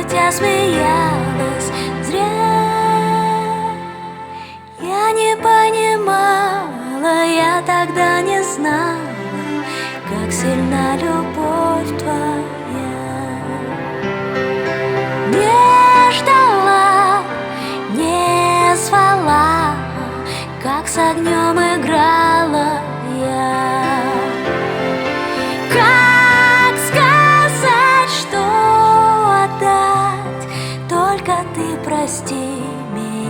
шутя смеялась зря. Я не понимала, я тогда не знала, как сильна любовь твоя. Не ждала, не звала, как с огнем играла я. Как сказать, что отдать, только ты прости меня.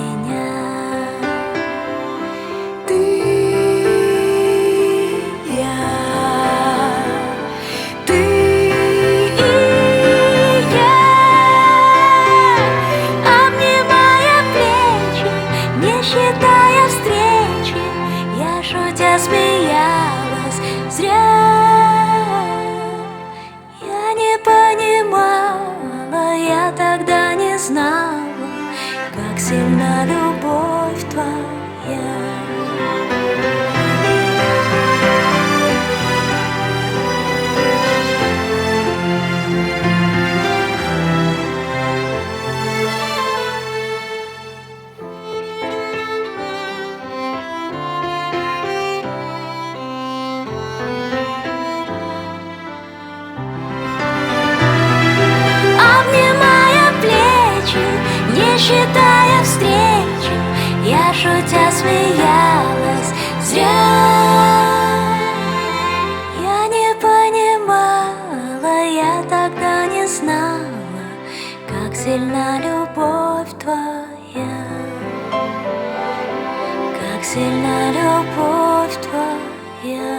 Считая встречи, я шутя смеялась зря. Я не понимала, я тогда не знала, как сильна любовь твоя. Считая встречи, я шутя смеялась зря. Я не понимала, я тогда не знала, как сильна любовь твоя, как сильна любовь твоя.